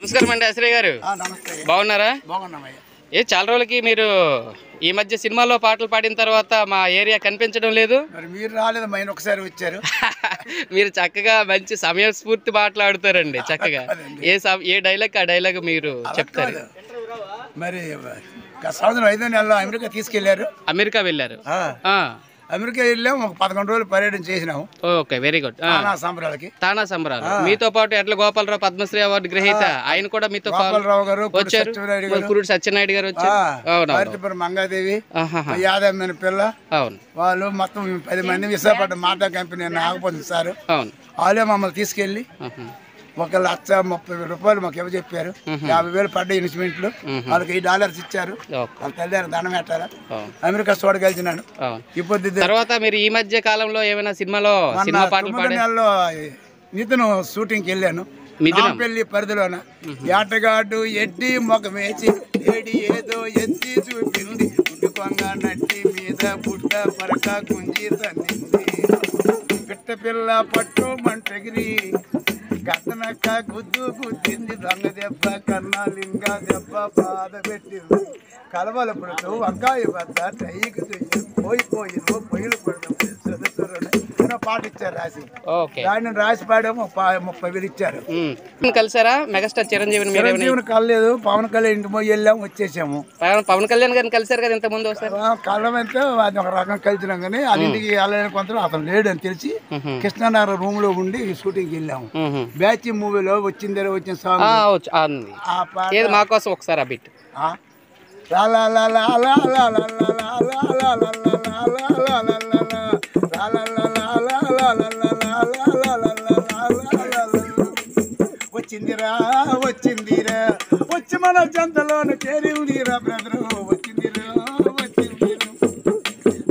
నమస్కారం అండి అశ్రయ్ గారు. బాగున్నారా? ఏ చాలా రోజులకి మీరు ఈ మధ్య సినిమాలో పాటలు పాడిన తర్వాత మా ఏరియా కనిపించడం లేదు. మీరు రాలేదు, మైన ఒకసారి వచ్చారు. మీరు చక్కగా మంచి సమయస్ఫూర్తి మాట్లాడుతారండి. చక్కగా ఏ డైలాగ్ ఆ డైలాగ్ మీరు చెప్తారు. మరి సంవత్సరం 5వ నెలలో అమెరికా తీసుకెళ్లారు. అమెరికా వెళ్ళారు. అమెరికా వెళ్ళాం, ఒక 11 రోజులు పర్యటన చేసినాము. Okay, very good. తానా సంబరాలు మీతో పాటు ఎట్ల గోపాలరావు పద్మశ్రీ అవార్డు గ్రహీత, ఆయన కూడా మీతో గారు వచ్చారు. కురుడు సత్యనాయుడు గారు వచ్చారు. మంగాదేవి యాదవ్ పిల్ల, అవును, వాళ్ళు మొత్తం 10 మంది విశాఖపట్నం మాటా కంపెనీ ఆగిపోతుంది సార్. అవును, వాళ్ళే మమ్మల్ని తీసుకెళ్లి 1,30,000 మాకు ఎవరు చెప్పారు. 50,000 పడ్డ ఇన్వెస్ట్మెంట్లు, వాళ్ళకి $8 ఇచ్చారు. వాళ్ళ తల్లిదండ్రులు దండం పెట్టారా. అమెరికా చూడగలిగినాను. ఇప్పుడు తర్వాత మీరు ఈ మధ్య కాలంలో ఏమైనా సినిమాలో నెలలో నితిన్ షూటింగ్కి వెళ్ళాను. పెళ్లి పరిధిలోన ఏటగాడు ఎడ్డి మొగం వేసి ఏడి ఏదో ఎత్తి చూపింది, కొంగ నట్టి మీద పుట్ట పరక గుంజి తన్నింది, పిట్ట పిల్ల పట్టు మంటగిరి గద్దనక్క గుద్దు గుద్దింది, దొంగ దెబ్బ కన్నా లింగ దెబ్బ బాధ పెట్టింది, కలవల పడుతూ వంకాయ బద్ద టైకి పోయిపోయి పొయ్యిలు పడతాం పాట ఇచ్చారు రాసి. దాన్ని రాసి పాడాము, 30,000 ఇచ్చారు. కలిసారా మెగాస్టార్ చిరంజీవిని? కలలేదు, పవన్ కళ్యాణ్ ఇంటి పోయి వెళ్ళాము, వచ్చేసాము. పవన్ కళ్యాణ్ గారిని కలిసారు కదా ఇంత ముందు? కళ్ళం అయితే అది ఒక రకం కలిసినాం, కానీ అది ఇంటికి వెళ్ళని కొంత అతను లేడు అని తెలిసి కృష్ణానగర్ రూమ్ లో ఉండి షూటింగ్కి వెళ్ళాము. బ్యాచ్ మూవీలో వచ్చిందే వచ్చిన సాంగ్ మా కోసం ఒకసారి ఆ బిట్. వచ్చిందిరా వచ్చిందిరా వచ్చి మన జంతలోన చేరిందిరా బ్రదరు, వచ్చిందిరా వచ్చిందిరా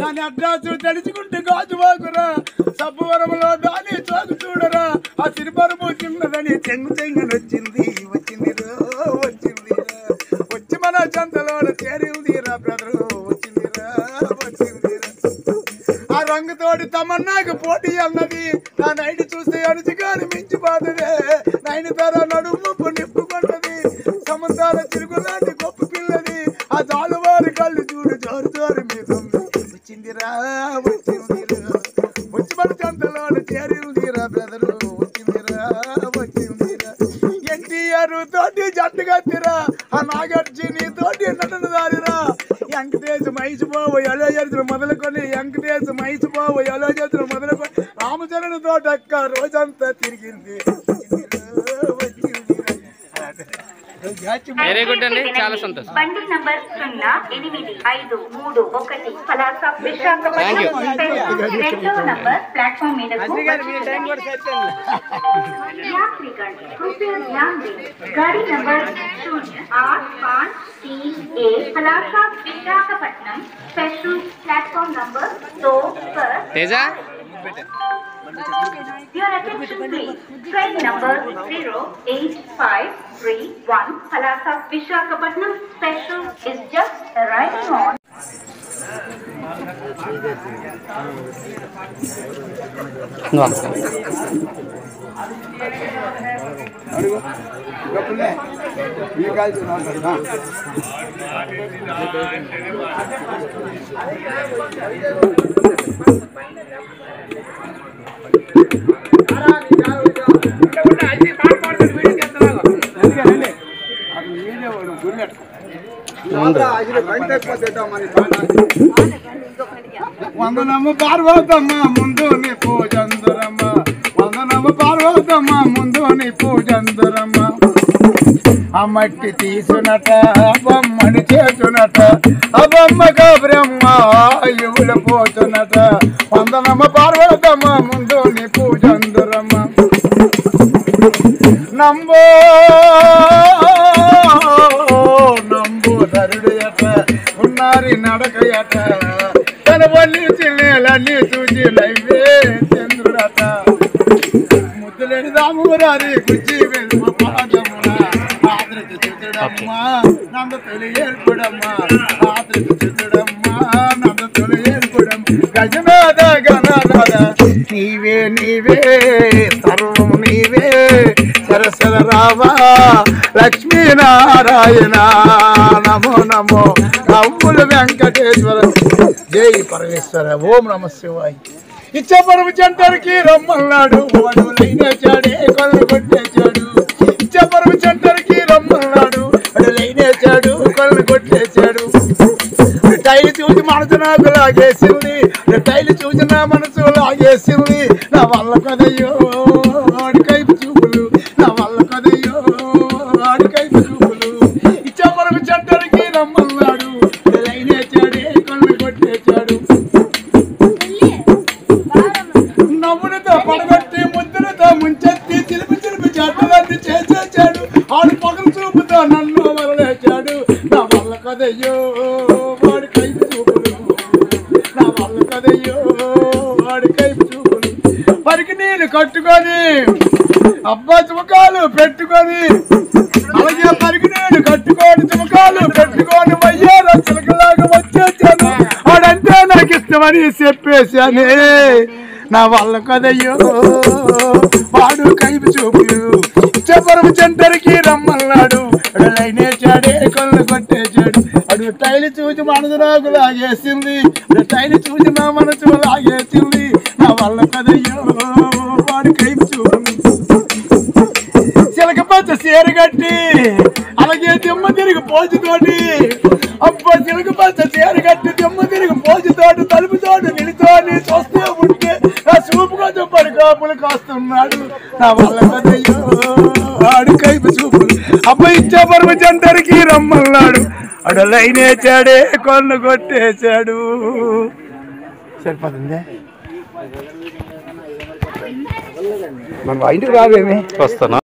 దాని అడ్రస్ తెలుసుకుంటే గాజువాకురా, సబ్బువరంలో దాని చోకు చూడరా, ఆ సిరిపరుపు చిన్నదని చెంగు చెంగుని వచ్చింది, వచ్చిందిరా వచ్చిందిరా వచ్చి మన జంతలోన చేరిందిరా బ్రదరు, వచ్చిందిరా వచ్చిందిరా ఆ రంగుతోటి తమన్నాకు పోటీ అన్నది, నా నైట్ చూస్తే అణుచుగాని మించి పోతుంది, నైనితర నడుము నిప్పుకుంటది, సముద్రాల చిరుగులాంటి గొప్ప పిల్లది, ఆ జాలువారి కళ్ళు చూడు జోరు జోరు మీద వచ్చిందిరా వచ్చిందిరా వచ్చి మన చంతలో చేరిందిరా బ్రదరు, వచ్చిందిరా వచ్చిందిరా ఎన్టీఆర్ తోటి జట్టు కత్తిరా, ఆ నాగార్జుని తోటి నటన దారిరా, వెంకటేశ్ మహిషబాబు ఎలా చేతులు మొదలుకొని, వెంకటేశ్ మహిషబాబు ఎలా చేతులు మొదలుకొని, రామచరణ్ తోటక్క రోజంతా తిరిగింది. వెరీ గుడ్ అండి, చాలా సంతోషం. బండి నంబర్ 0851 పలాస విశాఖపట్నం, రెండవ నంబర్ ప్లాట్ఫామ్ మీద गाड़ी number 0853A Palasa Visakhapatnam special platform number 2 पर Teja Your attention please. Train number 08531 Palasa Visakhapatnam special is just arriving on. వందనము పార్వతమ్మ ముందు నీ పూజందురమ్మ, వందనము పార్వతమ్మ ముందు నీ పూజందురమ్మ, ఆ మట్టి తీసునట బొమ్మని చేసునట, ఆ బొమ్మగా బ్రహ్మ యువులు పోతున్నట, వందనము పార్వతమ్మ ముందు నీ పూజందురమ్మ, నంబో నంబోదరుడు ఎట ఉన్నారి నడకయట, తన వల్లి చిల్లేలన్నీ చూసి నైవే చంద్రుడట, ముద్దులేని దామురారి గుజ్జి వెలుమ పాదమున ఆదృతి చిత్తుడమ్మా నంద తొలి ఏర్పుడమ్మా, ఆదృతి చిత్తుడమ్మా నంద తొలి ఏర్పుడమ్మ, గజనాథ గణనాథ నీవే నీవే సర్వం నీవే సరసర రామ లక్ష్మీనారాయణ నమో నమో నవ్వుల వెంకటేశ్వర జై పరమేశ్వర ఓం నమ శివాయ ఇచ్చపరమ చెంటరికి రమ్మన్నాడు అడులైన చాడే కొలను కొట్టేశాడు ఇచ్చపరమ చెంటరికి రమ్మన్నాడు అడులైన చాడు కొలను కొట్టేశాడు టైలు చూసి మనసు నాకు లాగేసింది టైలు చూసి నా మనసు లాగేసింది నా వల్ల కదయ్యో ఆడికైపు చూపులు నా వల్ల కదయ్యో ఆడికైపు చూపులు ఇచ్చపరమ చెంటరికి రమ్మన్నాడు అడులైన చాడే కొలను కొట్టేశాడు నవ్వులతో పడగొట్టి ముద్దులతో ముంచెత్తి చిలిపి చిలిపి చెట్టలన్నీ చేసేసాడు ఆడు పగలు చూపుతో నన్ను వరలేచాడు నా వల్ల కదయ్యో వాడి కైపు చూపులు నా వల్ల కదయ్యో వాడి కైపు చూపులు పరికి నీళ్ళు కట్టుకొని అబ్బా చుమకాలు పెట్టుకొని అలాగే పరికి నీళ్ళు కట్టుకొని చుమకాలు పెట్టుకొని వయ్యారో చిలకలాగా వచ్చేసాను ఆడంటే నాకు ఇష్టమని చెప్పేశానే నా వల్ల కదయ్యో వాడు కైపు చూపులు చెప్పరము చెంటరికి రమ్మన్నాడు అడులైనే చాడే కొలను కొట్టేశాడు అడు టైలు చూసి మనసు నాకు లాగేసింది టైలు చూసి నా మనసు లాగేసింది నా వల్ల కదయ్యో వాడు కైపు చూపులు చిలక పచ్చ చీర కట్టి అలాగే దిమ్మ తిరిగి పోజుతోటి అబ్బా చిలక పచ్చ చీర కట్టి దిమ్మ తిరిగి పోజుతోటి తలుపుతోటి నిలుతోని చూస్తే ఉంటే నా చూపు కొంచెం పడికాపులు కాస్తున్నాడు నా వల్ల కదయ్యో ఆడు కైపు చూపులు అబ్బాయి ఇచ్చేపరమ చెంటరికి రమ్మన్నాడు అడలైనే చాడే కొన్ను కొట్టేశాడు సరిపోతుంది మన ఇంటికి రావేమి వస్తాను